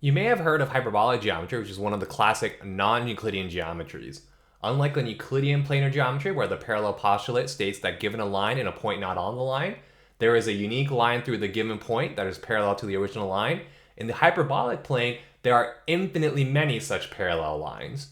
You may have heard of hyperbolic geometry, which is one of the classic non-Euclidean geometries. Unlike an Euclidean planar geometry, where the parallel postulate states that given a line and a point not on the line, there is a unique line through the given point that is parallel to the original line. In the hyperbolic plane, there are infinitely many such parallel lines.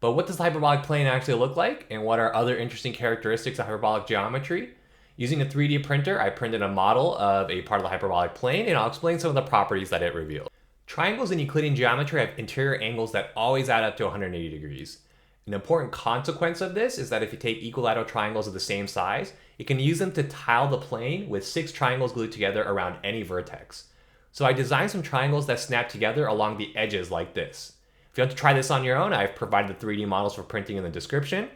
But what does the hyperbolic plane actually look like, and what are other interesting characteristics of hyperbolic geometry? Using a 3D printer, I printed a model of a part of the hyperbolic plane, and I'll explain some of the properties that it reveals. Triangles in Euclidean geometry have interior angles that always add up to 180 degrees. An important consequence of this is that if you take equilateral triangles of the same size, you can use them to tile the plane with 6 triangles glued together around any vertex. So I designed some triangles that snap together along the edges like this. If you want to try this on your own, I've provided the 3D models for printing in the description.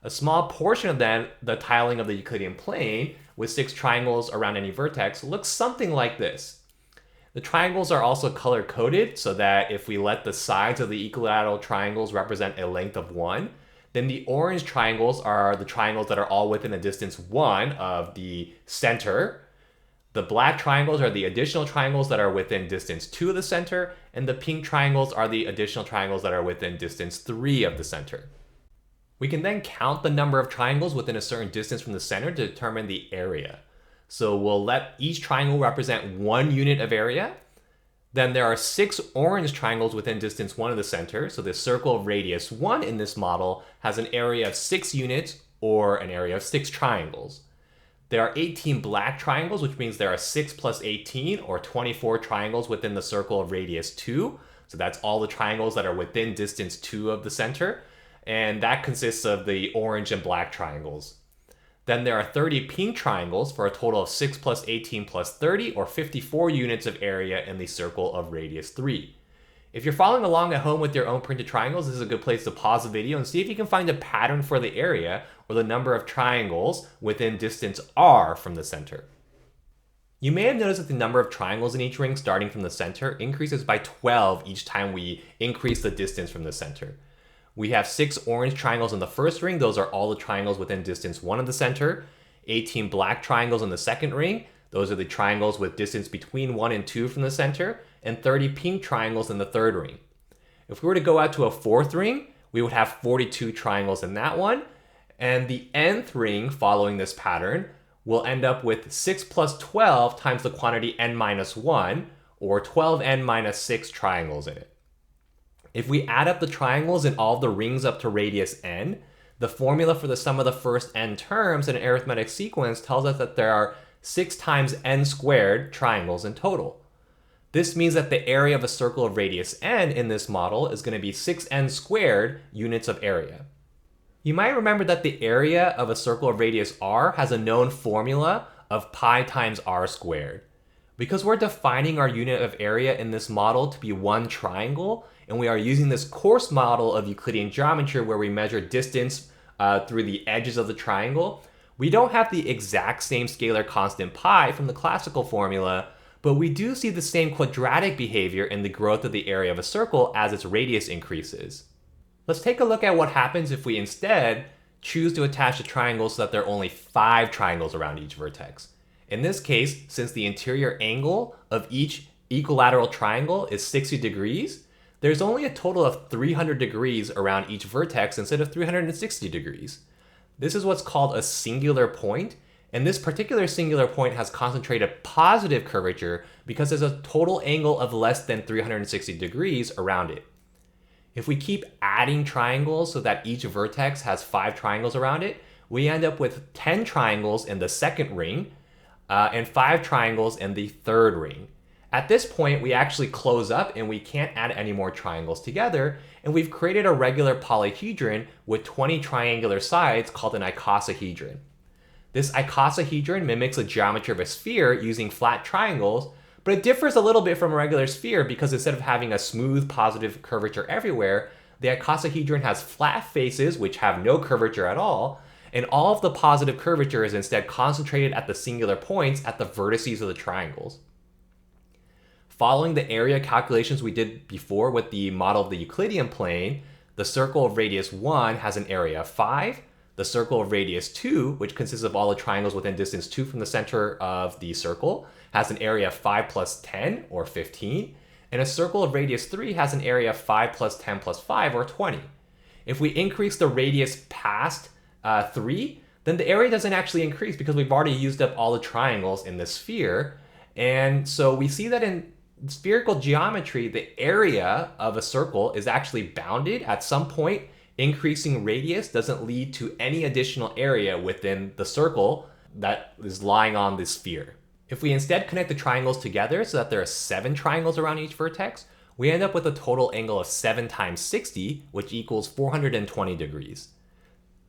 A small portion of them, the tiling of the Euclidean plane, with 6 triangles around any vertex, looks something like this. The triangles are also color-coded so that if we let the sides of the equilateral triangles represent a length of 1, then the orange triangles are the triangles that are all within a distance 1 of the center. The black triangles are the additional triangles that are within distance 2 of the center, and the pink triangles are the additional triangles that are within distance 3 of the center. We can then count the number of triangles within a certain distance from the center to determine the area. So we'll let each triangle represent 1 unit of area. Then there are 6 orange triangles within distance 1 of the center. So the circle of radius 1 in this model has an area of 6 units, or an area of 6 triangles. There are 18 black triangles, which means there are 6 plus 18, or 24 triangles within the circle of radius 2. So that's all the triangles that are within distance 2 of the center. And that consists of the orange and black triangles. Then there are 30 pink triangles for a total of 6 plus 18 plus 30, or 54 units of area in the circle of radius 3. If you're following along at home with your own printed triangles, this is a good place to pause the video and see if you can find a pattern for the area or the number of triangles within distance r from the center. You may have noticed that the number of triangles in each ring starting from the center increases by 12 each time we increase the distance from the center. We have 6 orange triangles in the first ring. Those are all the triangles within distance 1 of the center. 18 black triangles in the second ring. Those are the triangles with distance between 1 and 2 from the center. And 30 pink triangles in the third ring. If we were to go out to a fourth ring, we would have 42 triangles in that one. And the nth ring following this pattern will end up with 6 plus 12 times the quantity n minus 1, or 12n minus 6 triangles in it. If we add up the triangles in all of the rings up to radius n, the formula for the sum of the first n terms in an arithmetic sequence tells us that there are 6 times n squared triangles in total. This means that the area of a circle of radius n in this model is going to be 6n squared units of area. You might remember that the area of a circle of radius r has a known formula of pi times r squared. Because we're defining our unit of area in this model to be 1 triangle, and we are using this coarse model of Euclidean geometry where we measure distance through the edges of the triangle, we don't have the exact same scalar constant pi from the classical formula, but we do see the same quadratic behavior in the growth of the area of a circle as its radius increases. Let's take a look at what happens if we instead choose to attach a triangle so that there are only 5 triangles around each vertex. In this case, since the interior angle of each equilateral triangle is 60 degrees, there's only a total of 300 degrees around each vertex instead of 360 degrees. This is what's called a singular point, and this particular singular point has concentrated positive curvature because there's a total angle of less than 360 degrees around it. If we keep adding triangles so that each vertex has 5 triangles around it, we end up with 10 triangles in the second ring, and 5 triangles in the third ring. At this point, we actually close up and we can't add any more triangles together, and we've created a regular polyhedron with 20 triangular sides called an icosahedron. This icosahedron mimics the geometry of a sphere using flat triangles, but it differs a little bit from a regular sphere because instead of having a smooth positive curvature everywhere, the icosahedron has flat faces which have no curvature at all, and all of the positive curvature is instead concentrated at the singular points at the vertices of the triangles. Following the area calculations we did before with the model of the Euclidean plane, the circle of radius 1 has an area of 5, the circle of radius 2, which consists of all the triangles within distance 2 from the center of the circle, has an area of 5 plus 10, or 15, and a circle of radius 3 has an area of 5 plus 10 plus 5, or 20. If we increase the radius past 3, then the area doesn't actually increase because we've already used up all the triangles in the sphere. And so we see that in spherical geometry, the area of a circle is actually bounded at some point. Increasing radius doesn't lead to any additional area within the circle that is lying on the sphere. If we instead connect the triangles together so that there are 7 triangles around each vertex, we end up with a total angle of 7 times 60, which equals 420 degrees.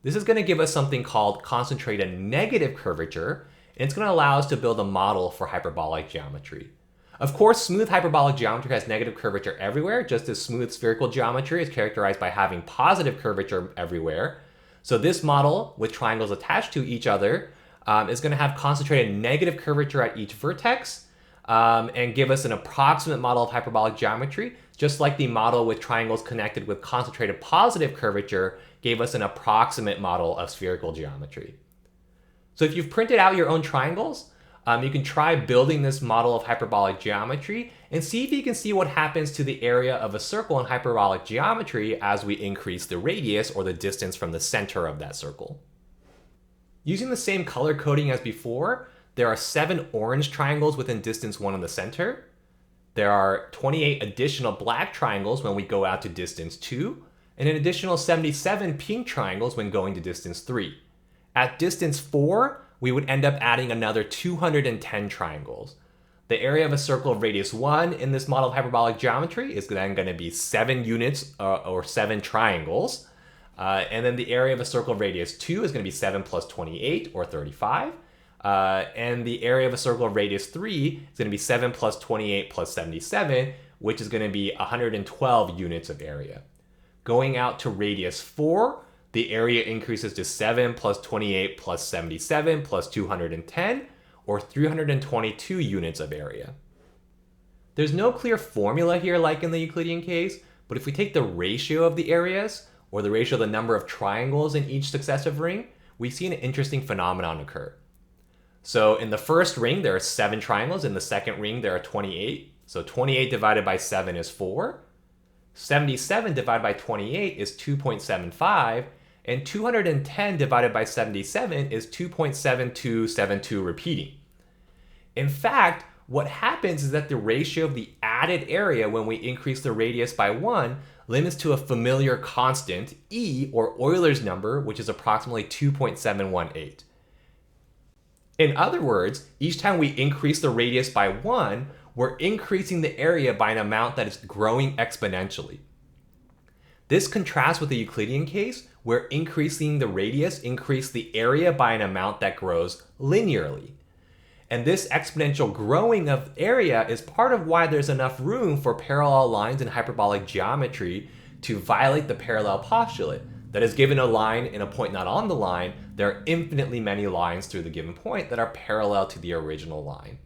This is going to give us something called concentrated negative curvature, and it's going to allow us to build a model for hyperbolic geometry. Of course, smooth hyperbolic geometry has negative curvature everywhere, just as smooth spherical geometry is characterized by having positive curvature everywhere. So this model, with triangles attached to each other, is going to have concentrated negative curvature at each vertex and give us an approximate model of hyperbolic geometry, just like the model with triangles connected with concentrated positive curvature gave us an approximate model of spherical geometry. So if you've printed out your own triangles, you can try building this model of hyperbolic geometry and see if you can see what happens to the area of a circle in hyperbolic geometry as we increase the radius or the distance from the center of that circle. Using the same color coding as before, there are 7 orange triangles within distance 1 in the center. There are 28 additional black triangles when we go out to distance 2, and an additional 77 pink triangles when going to distance 3. At distance 4, we would end up adding another 210 triangles. The area of a circle of radius 1 in this model of hyperbolic geometry is then going to be 7 units or 7 triangles. And then the area of a circle of radius 2 is going to be 7 plus 28, or 35. And the area of a circle of radius 3 is going to be 7 plus 28 plus 77, which is going to be 112 units of area. Going out to radius 4, the area increases to 7 plus 28 plus 77 plus 210, or 322 units of area. There's no clear formula here like in the Euclidean case, but if we take the ratio of the areas, or the ratio of the number of triangles in each successive ring, we see an interesting phenomenon occur. So in the first ring, there are 7 triangles. In the second ring, there are 28. So 28 divided by 7 is 4. 77 divided by 28 is 2.75. And 210 divided by 77 is 2.7272 repeating. In fact, what happens is that the ratio of the added area when we increase the radius by 1 limits to a familiar constant, E, or Euler's number, which is approximately 2.718. In other words, each time we increase the radius by 1, we're increasing the area by an amount that is growing exponentially. This contrasts with the Euclidean case, where increasing the radius increases the area by an amount that grows linearly. And this exponential growing of area is part of why there's enough room for parallel lines in hyperbolic geometry to violate the parallel postulate. That is, given a line and a point not on the line, there are infinitely many lines through the given point that are parallel to the original line.